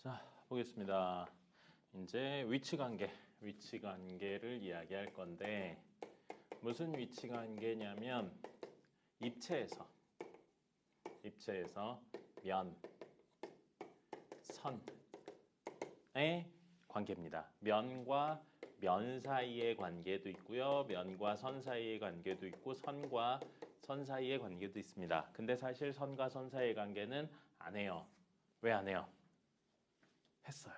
자, 보겠습니다. 이제 위치 관계를 이야기할 건데 무슨 위치 관계냐면 입체에서 면, 선의 관계입니다. 면과 면 사이의 관계도 있고요. 면과 선 사이의 관계도 있고 선과 선 사이의 관계도 있습니다. 근데 사실 선과 선 사이의 관계는 안 해요. 왜 안 해요? 했어요.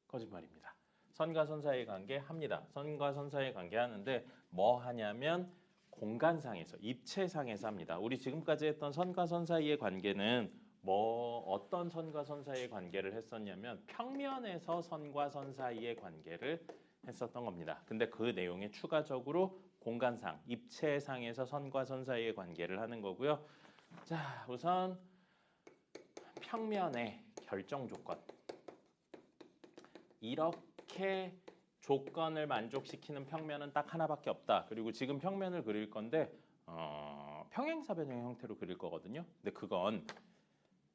거짓말입니다. 선과 선 사이의 관계 합니다. 선과 선 사이의 관계 하는데 뭐 하냐면 공간상에서, 입체상에서 합니다. 우리 지금까지 했던 선과 선 사이의 관계는 어떤 선과 선 사이의 관계를 했었냐면 평면에서 선과 선 사이의 관계를 했었던 겁니다. 근데 그 내용에 추가적으로 공간상, 입체상에서 선과 선 사이의 관계를 하는 거고요. 자, 우선 평면의 결정 조건. 이렇게 조건을 만족시키는 평면은 딱 하나밖에 없다. 그리고 지금 평면을 그릴 건데 평행사변형 형태로 그릴 거거든요. 근데 그건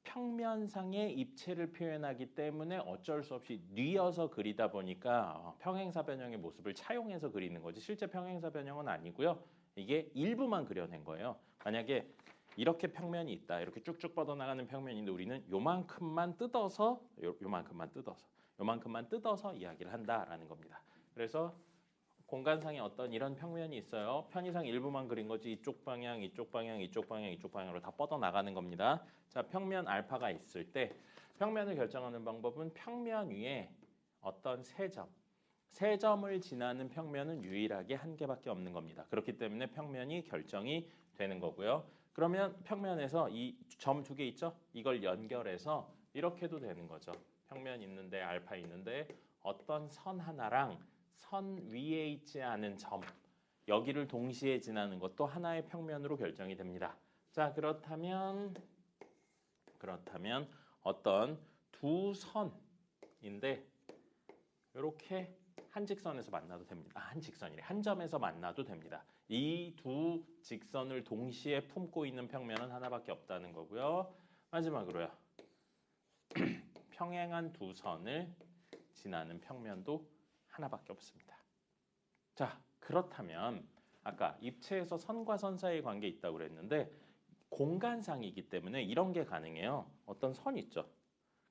평면상의 입체를 표현하기 때문에 어쩔 수 없이 뉘어서 그리다 보니까 평행사변형의 모습을 차용해서 그리는 거지 실제 평행사변형은 아니고요. 이게 일부만 그려낸 거예요. 만약에 이렇게 평면이 있다. 이렇게 쭉쭉 뻗어나가는 평면인데 우리는 요만큼만 뜯어서 이야기를 한다라는 겁니다. 그래서 공간상에 어떤 이런 평면이 있어요. 편의상 일부만 그린 거지 이쪽 방향, 이쪽 방향, 이쪽 방향, 이쪽 방향으로 다 뻗어나가는 겁니다. 자, 평면 알파가 있을 때 평면을 결정하는 방법은 평면 위에 어떤 세 점을 지나는 평면은 유일하게 한 개밖에 없는 겁니다. 그렇기 때문에 평면이 결정이 되는 거고요. 그러면 평면에서 이 점 두 개 있죠? 이걸 연결해서 이렇게도 되는 거죠. 평면 있는데 알파 있는데 어떤 선 하나랑 선 위에 있지 않은 점 여기를 동시에 지나는 것도 하나의 평면으로 결정이 됩니다. 자, 그렇다면 어떤 두 선인데 이렇게 한 직선에서 만나도 됩니다. 한 점에서 만나도 됩니다. 이 두 직선을 동시에 품고 있는 평면은 하나밖에 없다는 거고요. 마지막으로요. 평행한 두 선을 지나는 평면도 하나밖에 없습니다. 자, 그렇다면 아까 입체에서 선과 선 사이의 관계 있다고 그랬는데 공간상이기 때문에 이런 게 가능해요. 어떤 선 있죠.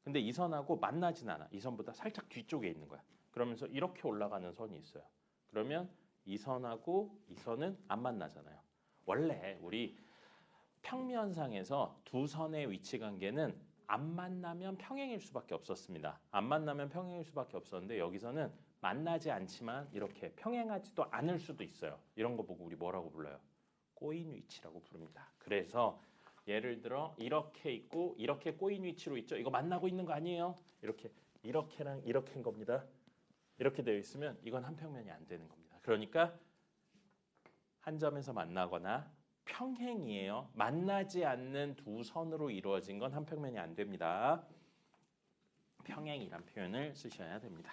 근데 이 선하고 만나진 않아. 이 선보다 살짝 뒤쪽에 있는 거야. 그러면서 이렇게 올라가는 선이 있어요. 그러면 이 선하고 이 선은 안 만나잖아요. 원래 우리 평면상에서 두 선의 위치 관계는 안 만나면 평행일 수밖에 없었습니다. 안 만나면 평행일 수밖에 없었는데 여기서는 만나지 않지만 이렇게 평행하지도 않을 수도 있어요. 이런 거 보고 우리 뭐라고 불러요? 꼬인 위치라고 부릅니다. 그래서 예를 들어 이렇게 있고 이렇게 꼬인 위치로 있죠. 이거 만나고 있는 거 아니에요? 이렇게랑 이렇게인 겁니다. 이렇게 되어 있으면 이건 한 평면이 안 되는 겁니다. 그러니까 한 점에서 만나거나 평행이에요. 만나지 않는 두 선으로 이루어진 건 한 평면이 안 됩니다. 평행이란 표현을 쓰셔야 됩니다.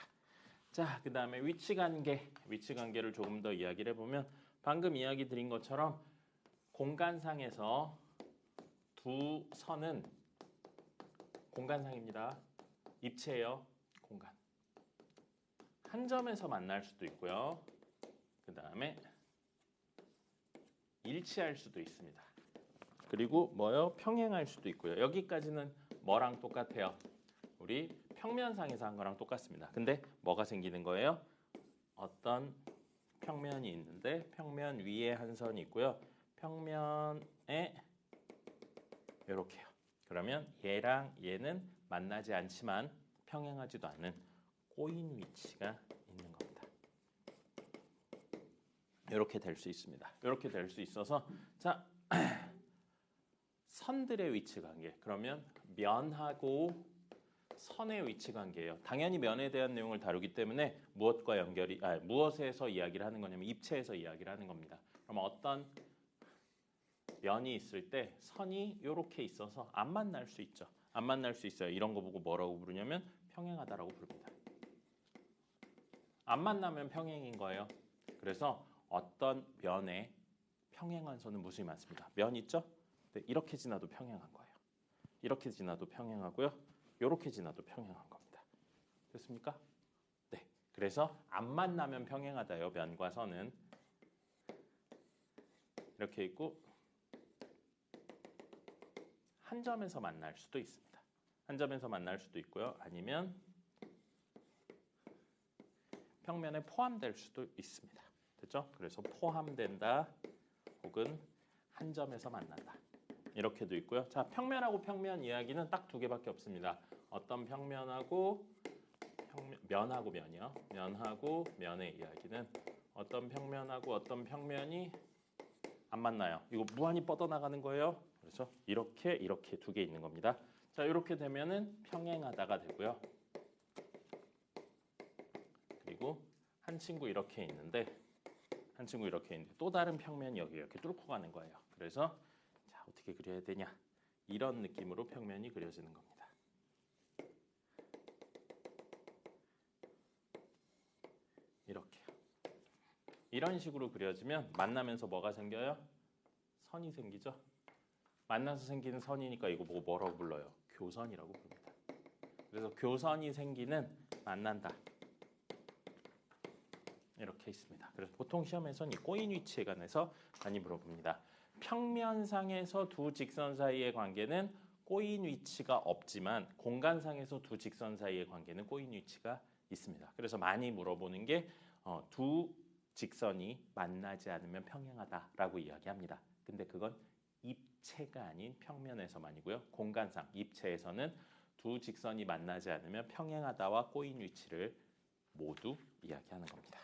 자, 그 다음에 위치관계를 조금 더 이야기를 해보면 방금 이야기 드린 것처럼 공간상에서 두 선은 공간상입니다. 입체예요. 공간. 한 점에서 만날 수도 있고요. 그 다음에 일치할 수도 있습니다. 그리고 평행할 수도 있고요. 여기까지는 뭐랑 똑같아요? 우리 평면상에서 한 거랑 똑같습니다. 근데 뭐가 생기는 거예요? 어떤 평면이 있는데 평면 위에 한 선이 있고요. 평면에 이렇게요. 그러면 얘랑 얘는 만나지 않지만 평행하지도 않은 꼬인 위치가 있는 겁니다. 이렇게 될 수 있습니다. 이렇게 될 수 있어서 자, 선들의 위치 관계. 그러면 면하고 선의 위치 관계예요. 당연히 면에 대한 내용을 다루기 때문에 무엇에서 이야기를 하는 거냐면 입체에서 이야기를 하는 겁니다. 그럼 어떤 면이 있을 때 선이 이렇게 있어서 안 만날 수 있죠. 안 만날 수 있어요. 이런 거 보고 뭐라고 부르냐면 평행하다라고 부릅니다. 안 만나면 평행인 거예요. 그래서 어떤 면에 평행한 선은 무수히 많습니다. 면 있죠? 근데 이렇게 지나도 평행한 거예요. 이렇게 지나도 평행하고요. 이렇게 지나도 평행한 겁니다. 됐습니까? 네. 그래서 안 만나면 평행하다요. 면과 선은 이렇게 있고 한 점에서 만날 수도 있습니다. 한 점에서 만날 수도 있고요. 아니면 평면에 포함될 수도 있습니다. 됐죠? 그래서 포함된다 혹은 한 점에서 만난다. 이렇게도 있고요. 자, 평면하고 평면 이야기는 딱 두 개밖에 없습니다. 어떤 평면하고 면하고 면이요. 면하고 면의 이야기는 어떤 평면하고 어떤 평면이 안 만나요. 이거 무한히 뻗어나가는 거예요. 그래서 이렇게 두 개 있는 겁니다. 자, 이렇게 되면은 평행하다가 되고요. 그리고 한 친구 이렇게 있는데 또 다른 평면이 여기 이렇게 뚫고 가는 거예요. 그래서 자, 어떻게 그려야 되냐? 이런 느낌으로 평면이 그려지는 겁니다. 이렇게요. 이런 식으로 그려지면 만나면서 뭐가 생겨요? 선이 생기죠. 만나서 생기는 선이니까 이거 보고 뭐라고 불러요? 교선이라고 부릅니다. 그래서 교선이 생기는 만난다. 이렇게 있습니다. 그래서 보통 시험에서는 이 꼬인 위치에 관해서 많이 물어봅니다. 평면상에서 두 직선 사이의 관계는 꼬인 위치가 없지만 공간상에서 두 직선 사이의 관계는 꼬인 위치가 있습니다. 그래서 많이 물어보는 게 두 직선이 만나지 않으면 평행하다라고 이야기합니다. 근데 그건 입체가 아닌 평면에서만이고요. 공간상, 입체에서는 두 직선이 만나지 않으면 평행하다와 꼬인 위치를 모두 이야기하는 겁니다.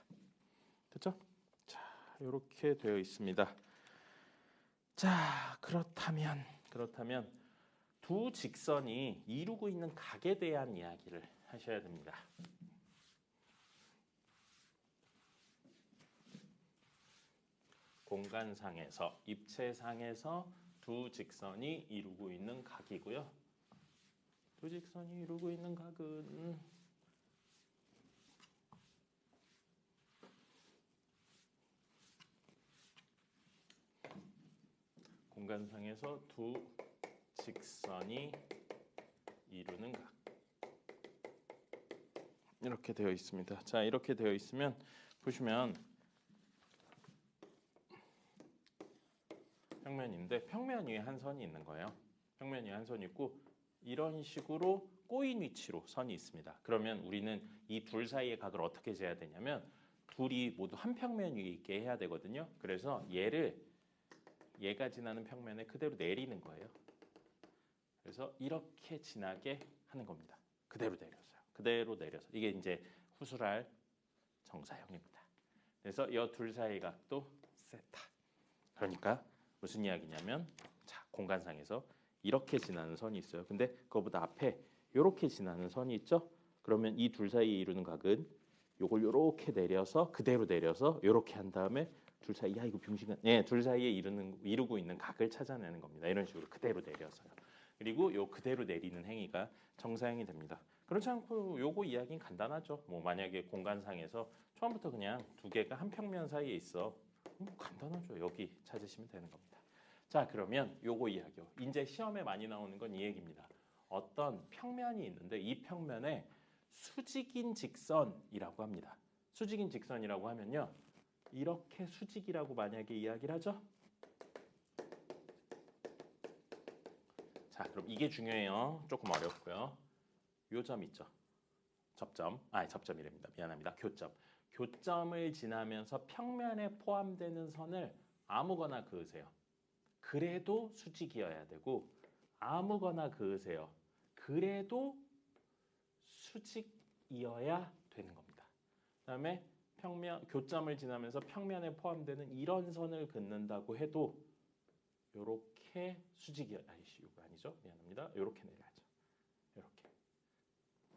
됐죠? 자, 이렇게 되어 있습니다. 자, 그렇다면 두 직선이 이루고 있는 각에 대한 이야기를 하셔야 됩니다. 공간상에서, 입체상에서 두 직선이 이루고 있는 각이고요. 두 직선이 이루고 있는 각은 공간상에서 두 직선이 이루는 각. 이렇게 되어 있습니다. 자, 이렇게 되어 있으면 보시면 평면인데 평면 위에 한 선이 있는 거예요. 평면 위에 한 선이 있고 이런 식으로 꼬인 위치로 선이 있습니다. 그러면 우리는 이 둘 사이의 각을 어떻게 재야 되냐면 둘이 모두 한 평면 위에 있게 해야 되거든요. 그래서 얘가 지나는 평면에 그대로 내리는 거예요. 그래서 이렇게 지나게 하는 겁니다. 그대로 내려서. 이게 이제 후술할 정사형입니다. 그래서 이 둘 사이의 각도 세타. 그러니까 무슨 이야기냐면 자, 공간상에서 이렇게 지나는 선이 있어요. 근데 그거보다 앞에 이렇게 지나는 선이 있죠. 그러면 이 둘 사이에 이루는 각은 요걸 요렇게 내려서 그대로 내려서 요렇게 한 다음에 둘 사이 이거 병신은 둘 사이에 이루고 있는 각을 찾아내는 겁니다. 이런 식으로 그대로 내려서요. 그리고 요 그대로 내리는 행위가 정사형이 됩니다. 그렇지 않고 요거 이야기는 간단하죠. 뭐 만약에 공간상에서 처음부터 그냥 두 개가 한 평면 사이에 있어. 간단하죠. 여기 찾으시면 되는 겁니다. 자, 그러면 요거 이야기요. 이제 시험에 많이 나오는 건 이 얘기입니다. 어떤 평면이 있는데 이 평면에 수직인 직선이라고 합니다. 수직인 직선이라고 하면요. 이렇게 수직이라고 만약에 이야기를 하죠. 자, 그럼 이게 중요해요. 조금 어렵고요. 요 점 있죠. 접점이랍니다. 미안합니다. 교점. 교점을 지나면서 평면에 포함되는 선을 아무거나 그으세요. 그래도 수직이어야 되고 아무거나 그으세요. 그래도 수직이어야 되는 겁니다. 그다음에 교점을 지나면서 평면에 포함되는 이런 선을 긋는다고 해도 이렇게 이거 아니죠? 미안합니다. 이렇게 내려야죠. 이렇게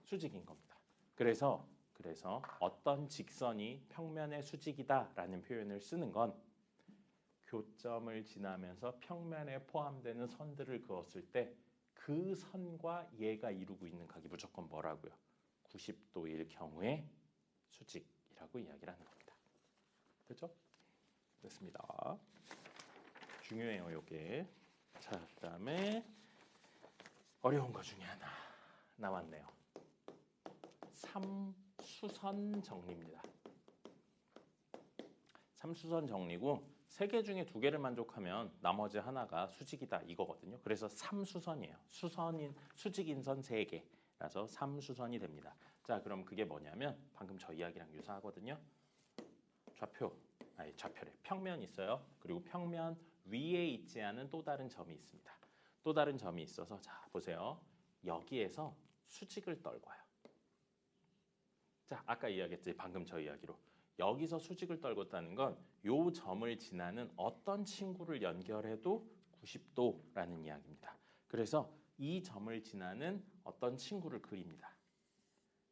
수직인 겁니다. 그래서 어떤 직선이 평면의 수직이다라는 표현을 쓰는 건 교점을 지나면서 평면에 포함되는 선들을 그었을 때 그 선과 얘가 이루고 있는 각이 무조건 뭐라고요? 90도일 경우에 수직이라고 이야기를 하는 겁니다. 됐죠? 됐습니다. 중요해요, 요게. 자, 그다음에 어려운 거 중에 하나 나왔네요. 삼수선 정리입니다. 삼수선 정리고 세 개 중에 두 개를 만족하면 나머지 하나가 수직이다 이거거든요. 그래서 삼수선이에요. 수직인선 세 개라서 삼수선이 됩니다. 자, 그럼 그게 뭐냐면 방금 저 이야기랑 유사하거든요. 좌표래. 평면 있어요. 그리고 평면 위에 있지 않은 또 다른 점이 있습니다. 또 다른 점이 있어서 자, 보세요. 여기에서 수직을 떨궈요. 자, 아까 이야기했지. 방금 저 이야기로. 여기서 수직을 떨궜다는 건 요 점을 지나는 어떤 친구를 연결해도 90도라는 이야기입니다. 그래서 이 점을 지나는 어떤 친구를 그립니다.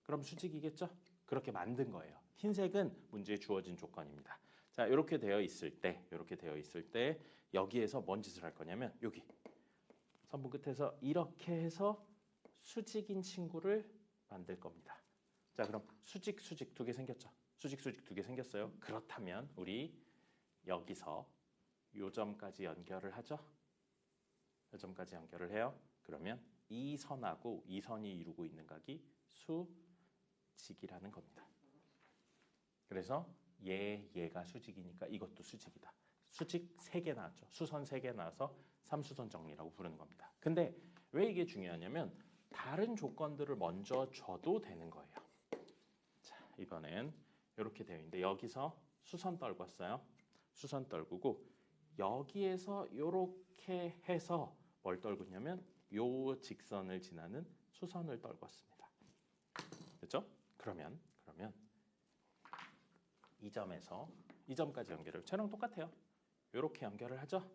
그럼 수직이겠죠? 그렇게 만든 거예요. 흰색은 문제에 주어진 조건입니다. 자, 이렇게 되어 있을 때 여기에서 뭔 짓을 할 거냐면 여기 선분 끝에서 이렇게 해서 수직인 친구를 만들 겁니다. 자, 그럼 수직 두 개 생겼죠? 수직 두 개 생겼어요. 그렇다면 우리 여기서 요 점까지 연결을 하죠. 요 점까지 연결을 해요. 그러면 이 선하고 이 선이 이루고 있는 각이 수직이라는 겁니다. 그래서 얘가 수직이니까 이것도 수직이다. 수직 3개 나왔죠. 수선 3개 나와서 삼수선 정리라고 부르는 겁니다. 근데 왜 이게 중요하냐면 다른 조건들을 먼저 줘도 되는 거예요. 자, 이번엔 이렇게 되어 있는데 여기서 수선 떨궜어요. 수선 떨구고 여기에서 이렇게 해서 뭘 떨구냐면 요 직선을 지나는 수선을 떨궜습니다. 됐죠? 그러면 이 점에서 이 점까지 연결을 쟤랑 똑같아요. 이렇게 연결을 하죠.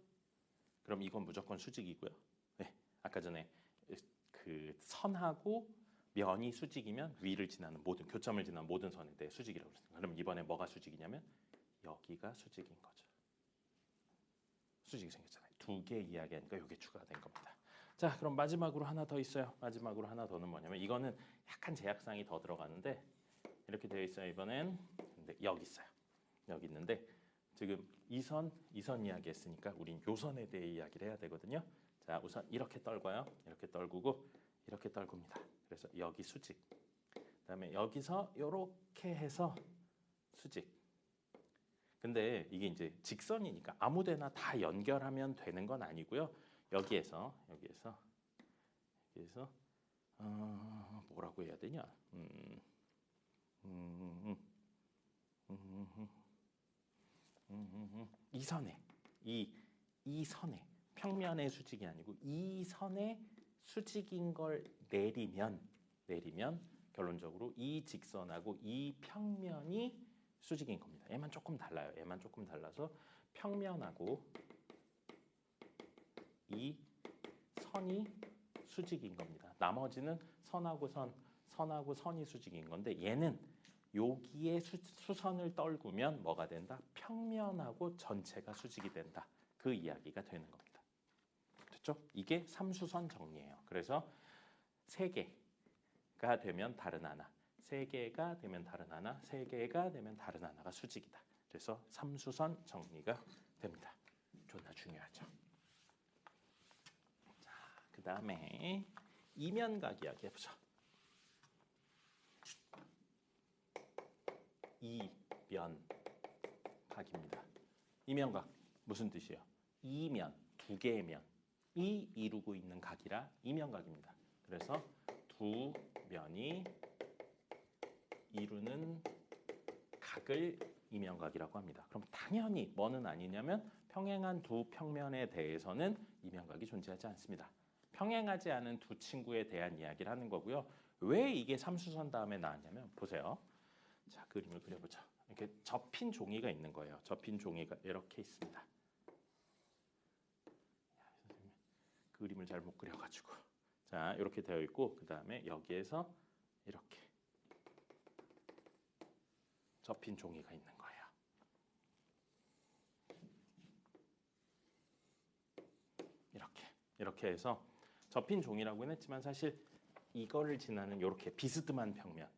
그럼 이건 무조건 수직이고요. 네, 아까 전에 그 선하고 면이 수직이면 위를 지나는 모든 교점을 지나는 모든 선에 대해 수직이라고 그랬습니다. 그럼 이번에 뭐가 수직이냐면 여기가 수직인 거죠. 수직이 생겼잖아요. 2개 이야기하니까 이게 추가된 겁니다. 자, 그럼 마지막으로 하나 더 있어요. 마지막으로 하나 더는 뭐냐면 이거는 약간 제약상이 더 들어가는데 이렇게 되어 있어요. 이번엔 근데 여기 있어요. 여기 있는데 지금 이 선 이야기 했으니까 우린 요 선에 대해 이야기를 해야 되거든요. 자, 우선 이렇게 떨궈요. 이렇게 떨구고 이렇게 떨굽니다. 그래서 여기 수직. 그다음에 여기서 이렇게 해서 수직. 근데 이게 이제 직선이니까 아무데나 다 연결하면 되는 건 아니고요. 여기에서 뭐라고 해야 되냐? 이 선에 이 선에 평면의 수직이 아니고 이 선에 수직인 걸 내리면 결론적으로 이 직선하고 이 평면이 수직인 겁니다. 얘만 조금 달라요. 얘만 조금 달라서 평면하고 이 선이 수직인 겁니다. 나머지는 선하고 선이 수직인 건데 얘는 여기에 수선을 떨구면 뭐가 된다? 평면하고 전체가 수직이 된다. 그 이야기가 되는 겁니다. 됐죠? 이게 삼수선 정리예요. 그래서 3개가 되면 다른 하나, 3개가 되면 다른 하나, 3개가 되면 다른 하나가 수직이다. 그래서 삼수선 정리가 됩니다. 존나 중요하죠. 자, 그 다음에 이면각 이야기 해보자. 이면각입니다. 이면각 무슨 뜻이에요? 이면, 2개의 면이 이루고 있는 각이라 이면각입니다. 그래서 두 면이 이루는 각을 이면각이라고 합니다. 그럼 당연히 뭐는 아니냐면 평행한 두 평면에 대해서는 이면각이 존재하지 않습니다. 평행하지 않은 두 친구에 대한 이야기를 하는 거고요. 왜 이게 삼수선 다음에 나왔냐면 보세요. 자, 그림을 그려보자. 이렇게 접힌 종이가 있는 거예요. 접힌 종이가 이렇게 있습니다. 선생님, 그림을 잘 못 그려가지고. 자, 이렇게 되어 있고 그 다음에 여기에서 이렇게 접힌 종이가 있는 거예요. 이렇게 해서 접힌 종이라고는 했지만 사실 이거를 지나는 이렇게 비스듬한 평면,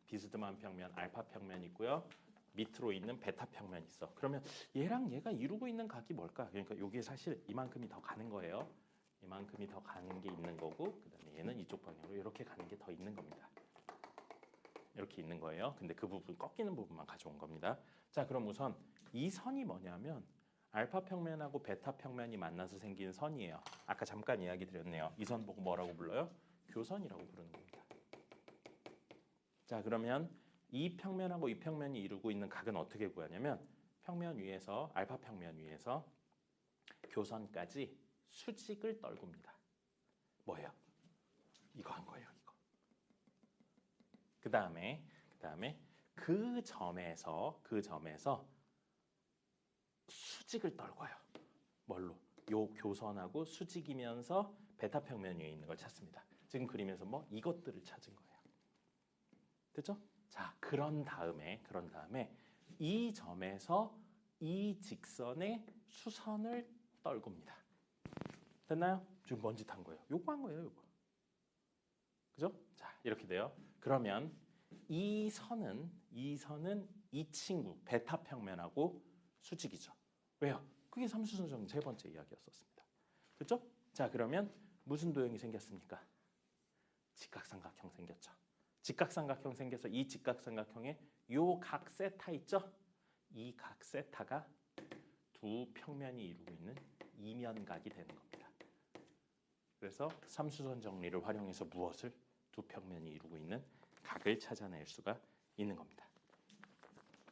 알파 평면 있고요. 밑으로 있는 베타 평면 있어. 그러면 얘랑 얘가 이루고 있는 각이 뭘까? 그러니까 이게 사실 이만큼이 더 가는 거예요. 이만큼이 더 가는 게 있는 거고, 그다음에 얘는 이쪽 방향으로 이렇게 가는 게 더 있는 겁니다. 이렇게 있는 거예요. 근데 그 부분 꺾이는 부분만 가져온 겁니다. 자, 그럼 우선 이 선이 뭐냐면 알파 평면하고 베타 평면이 만나서 생긴 선이에요. 아까 잠깐 이야기 드렸네요. 이 선 보고 뭐라고 불러요? 교선이라고 부르는 겁니다. 자, 그러면 이 평면하고 이 평면이 이루고 있는 각은 어떻게 구하냐면 평면 위에서 알파 평면 위에서 교선까지 수직을 떨굽니다. 뭐예요? 이거 한 거예요. 이거. 그 다음에 그 점에서 수직을 떨궈요. 뭘로? 요 교선하고 수직이면서 베타 평면 위에 있는 걸 찾습니다. 지금 그림에서 뭐 이것들을 찾은 거예요. 됐죠? 자, 그런 다음에 이 점에서 이 직선의 수선을 떨굽니다. 됐나요? 지금 뭔 짓 한 거예요? 요거 한 거예요, 요거. 그죠? 자, 이렇게 돼요. 그러면 이 선은 이 친구 베타 평면하고 수직이죠. 왜요? 그게 삼수선정 세 번째 이야기였었습니다. 그렇죠? 자, 그러면 무슨 도형이 생겼습니까? 직각삼각형 생겼죠. 직각삼각형 생겨서 이 직각삼각형에 요 각 세타 있죠? 이 각 세타가 두 평면이 이루고 있는 이면각이 되는 겁니다. 그래서 삼수선 정리를 활용해서 무엇을? 두 평면이 이루고 있는 각을 찾아낼 수가 있는 겁니다.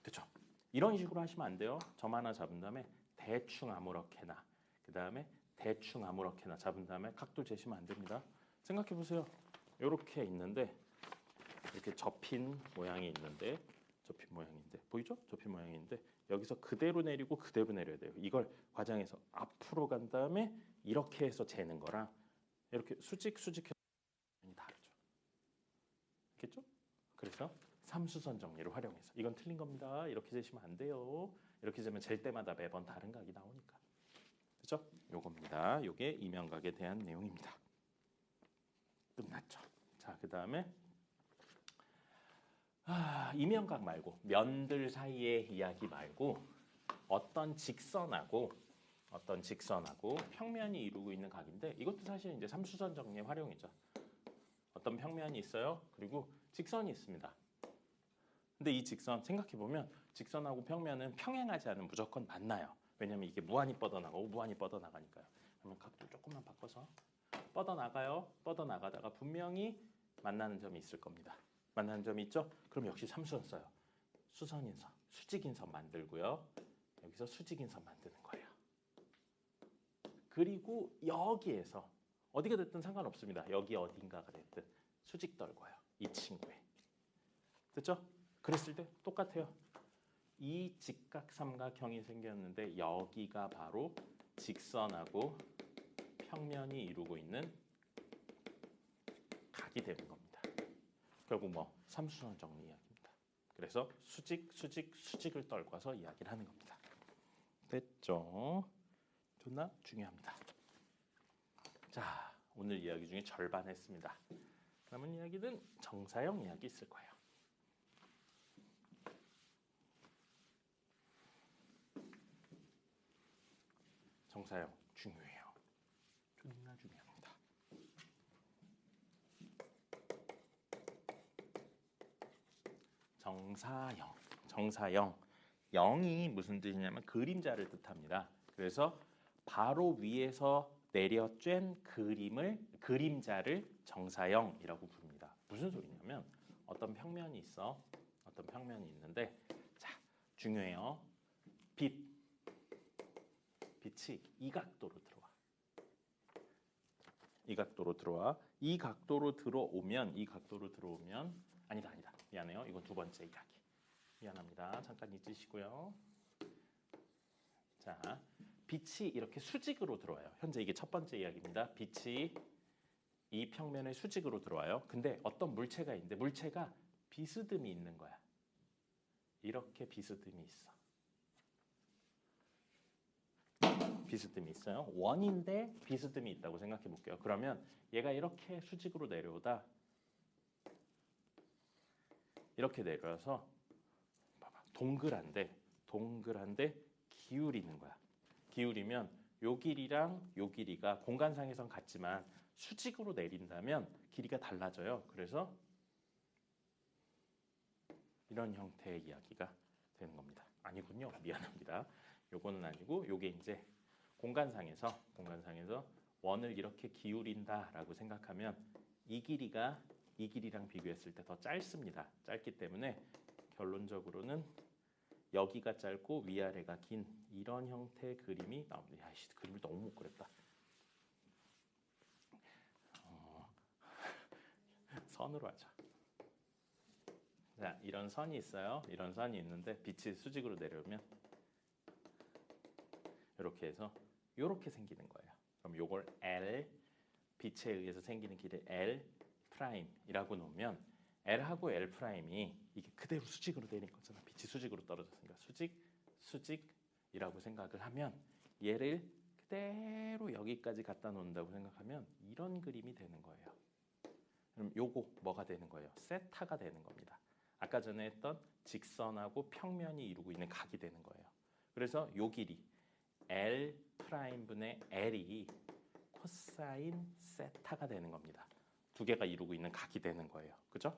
그렇죠? 이런 식으로 하시면 안 돼요. 점 하나 잡은 다음에 대충 아무렇게나, 그 다음에 대충 아무렇게나 잡은 다음에 각도 재시면 안 됩니다. 생각해 보세요. 이렇게 있는데 이렇게 접힌 모양이 있는데 보이죠? 접힌 모양이 있는데 여기서 그대로 내리고 그대로 내려야 돼요. 이걸 과정에서 앞으로 간 다음에 이렇게 해서 재는 거랑 이렇게 수직해서 다르죠. 알겠죠? 그래서 삼수선 정리를 활용해서 이건 틀린 겁니다. 이렇게 재시면 안 돼요. 이렇게 재면 잴 때마다 매번 다른 각이 나오니까. 그렇죠? 요겁니다. 요게 이면각에 대한 내용입니다. 끝났죠. 자, 그다음에 이면각 말고 면들 사이의 이야기 말고 어떤 직선하고 평면이 이루고 있는 각인데 이것도 사실 이제 삼수선 정리의 활용이죠. 어떤 평면이 있어요. 그리고 직선이 있습니다. 근데 이 직선 생각해 보면 직선하고 평면은 평행하지 않으면 무조건 만나요. 왜냐면 이게 무한히 뻗어나가니까요. 그러면 각도 조금만 바꿔서 뻗어나가요. 뻗어나가다가 분명히 만나는 점이 있을 겁니다. 만나는 점이 있죠? 그럼 역시 삼수선 써요. 수선인선, 수직인선 만들고요. 여기서 수직인선 만드는 거예요. 그리고 여기에서 어디가 됐든 상관없습니다. 여기 어딘가가 됐든 수직 떨궈요. 이 친구에. 됐죠? 그랬을 때 똑같아요. 이 직각삼각형이 생겼는데 여기가 바로 직선하고 평면이 이루고 있는 각이 되는 겁니다. 결국 뭐 삼수선 정리 이야기입니다. 그래서 수직을 떨궈서 이야기를 하는 겁니다. 됐죠? 존나 중요합니다. 자, 오늘 이야기 중에 절반 했습니다. 남은 이야기는 정사형 이야기 있을 거예요. 정사형 중요해요. 존나 중요합니다. 정사형. 영이 무슨 뜻이냐면 그림자를 뜻합니다. 그래서 바로 위에서 내려 쬐 그림자를 정사형이라고 부릅니다. 무슨 소리냐면 어떤 평면이 있는데 자, 중요해요. 빛이 이 각도로 들어와. 이 각도로 들어오면 아니다. 미안해요. 이건 두 번째 이야기. 미안합니다. 잠깐 잊으시고요. 자, 빛이 이렇게 수직으로 들어와요. 현재 이게 첫 번째 이야기입니다. 빛이 이 평면에 수직으로 들어와요. 근데 어떤 물체가 있는데 물체가 비스듬히 있는 거야. 이렇게 비스듬히 있어. 비스듬히 있어요. 원인데 비스듬히 있다고 생각해 볼게요. 그러면 얘가 이렇게 수직으로 내려오다 이렇게 내려와서 봐봐. 동그란데 기울이는 거야. 기울이면 요 길이랑 요 길이가 공간상에선 같지만 수직으로 내린다면 길이가 달라져요. 그래서 이런 형태의 이야기가 되는 겁니다. 아니군요. 미안합니다. 요거는 아니고 요게 이제 공간상에서 원을 이렇게 기울인다라고 생각하면 이 길이가 이 길이랑 비교했을 때 더 짧습니다. 짧기 때문에 결론적으로는 여기가 짧고 위아래가 긴 이런 형태의 그림이 나옵니다. 야이씨, 그림을 너무 못 그렸다. 선으로 하자. 자, 이런 선이 있어요. 이런 선이 있는데 빛이 수직으로 내려오면 이렇게 해서 이렇게 생기는 거예요. 그럼 요걸 L, 빛에 의해서 생기는 길을 L 프라임이라고 놓으면 L하고 L 프라임이 이게 그대로 수직으로 내린 거잖아. 빛이 수직으로 떨어졌으니까 수직이라고 생각을 하면 얘를 그대로 여기까지 갖다 놓는다고 생각하면 이런 그림이 되는 거예요. 그럼 요거 뭐가 되는 거예요? 세타가 되는 겁니다. 아까 전에 했던 직선하고 평면이 이루고 있는 각이 되는 거예요. 그래서 요 길이 L 프라임 분의 L이 코사인 세타가 되는 겁니다. 두 개가 이루고 있는 각이 되는 거예요. 그죠?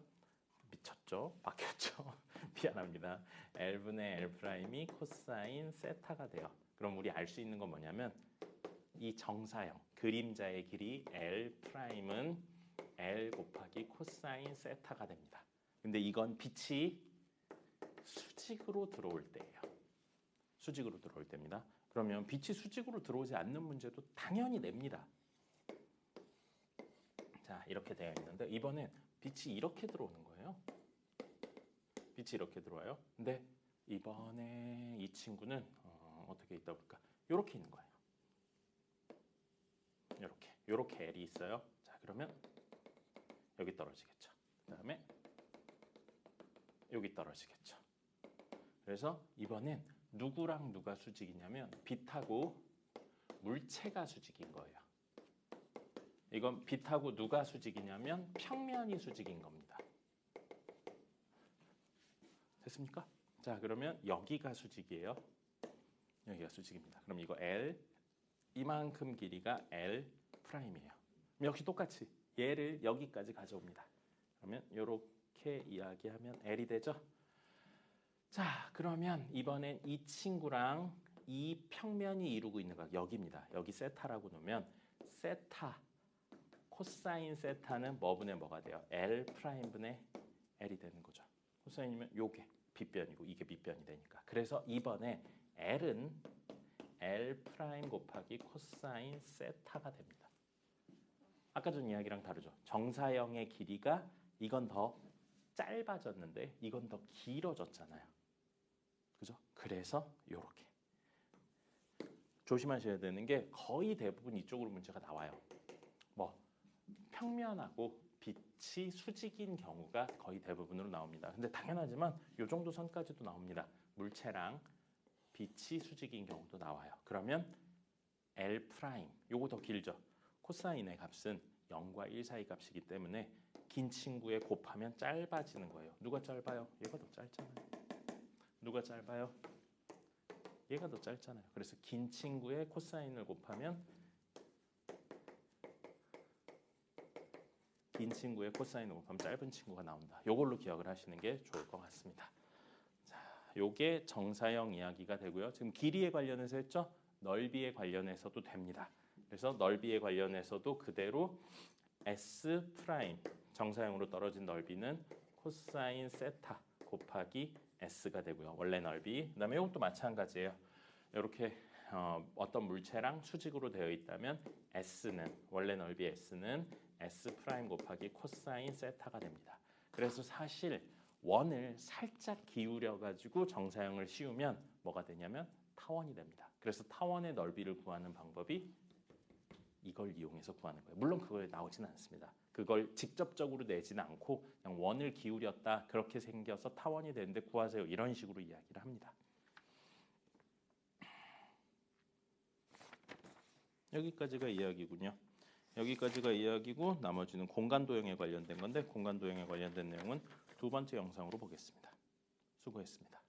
미쳤죠? 바뀌었죠? 미안합니다. L분의 L 프라임이 코사인 세타가 돼요. 그럼 우리 알 수 있는 건 뭐냐면 이 정사형 그림자의 길이 L 프라임은 L 곱하기 코사인 세타가 됩니다. 근데 이건 빛이 수직으로 들어올 때예요. 수직으로 들어올 때입니다. 그러면 빛이 수직으로 들어오지 않는 문제도 당연히 냅니다. 자, 이렇게 되어 있는데 이번엔 빛이 이렇게 들어오는 거예요. 빛이 이렇게 들어와요. 근데 이번에 이 친구는 어떻게 있다 볼까? 이렇게 있는 거예요. 이렇게 L이 있어요. 자, 그러면 여기 떨어지겠죠. 그다음에 여기 떨어지겠죠. 그래서 이번엔 누구랑 누가 수직이냐면 빛하고 물체가 수직인 거예요. 이건 빛하고 누가 수직이냐면 평면이 수직인 겁니다. 됐습니까? 자, 그러면 여기가 수직이에요. 여기가 수직입니다. 그럼 이거 L, 이만큼 길이가 L 프라임이에요. 역시 똑같이 얘를 여기까지 가져옵니다. 그러면 이렇게 이야기하면 L이 되죠. 자, 그러면 이번엔 이 친구랑 이 평면이 이루고 있는 각 여기입니다. 여기 세타라고 놓으면 세타 코사인 세타는 뭐분의 뭐가 돼요? L 프라임분의 L이 되는 거죠. 코사인이면 요게 빗변이고 이게 밑변이 되니까. 그래서 이번에 L은 L 프라임 곱하기 코사인 세타가 됩니다. 아까 전 이야기랑 다르죠. 정사형의 길이가 이건 더 짧아졌는데 이건 더 길어졌잖아요. 그죠? 그래서 요렇게 조심하셔야 되는 게 거의 대부분 이쪽으로 문제가 나와요. 뭐 평면하고 빛이 수직인 경우가 거의 대부분으로 나옵니다. 근데 당연하지만 요 정도 선까지도 나옵니다. 물체랑 빛이 수직인 경우도 나와요. 그러면 L 프라임 요거 더 길죠. 코사인의 값은 0과 1 사이 값이기 때문에 긴 친구에 곱하면 짧아지는 거예요. 누가 짧아요? 얘가 더 짧잖아요. 누가 짧아요? 얘가 더 짧잖아요. 그래서 긴 친구에 코사인을 곱하면 긴 친구에 코사인을 곱하면 짧은 친구가 나온다. 요걸로 기억을 하시는 게 좋을 것 같습니다. 자, 요게 정사형 이야기가 되고요. 지금 길이에 관련해서 했죠? 넓이에 관련해서도 됩니다. 그래서 넓이에 관련해서도 그대로 S 프라임 정사형으로 떨어진 넓이는 코사인 세타 곱하기 S가 되고요. 원래 넓이. 그다음에 이것도 마찬가지예요. 이렇게 어떤 물체랑 수직으로 되어 있다면 S는 원래 넓이 S는 S 프라임 곱하기 코사인 세타가 됩니다. 그래서 사실 원을 살짝 기울여 가지고 정사형을 씌우면 뭐가 되냐면 타원이 됩니다. 그래서 타원의 넓이를 구하는 방법이 이걸 이용해서 구하는 거예요. 물론 그거에 나오지는 않습니다. 그걸 직접적으로 내지는 않고 그냥 원을 기울였다 그렇게 생겨서 타원이 되는데 구하세요. 이런 식으로 이야기를 합니다. 여기까지가 이야기군요. 여기까지가 이야기고 나머지는 공간 도형에 관련된 건데 공간 도형에 관련된 내용은 두 번째 영상으로 보겠습니다. 수고했습니다.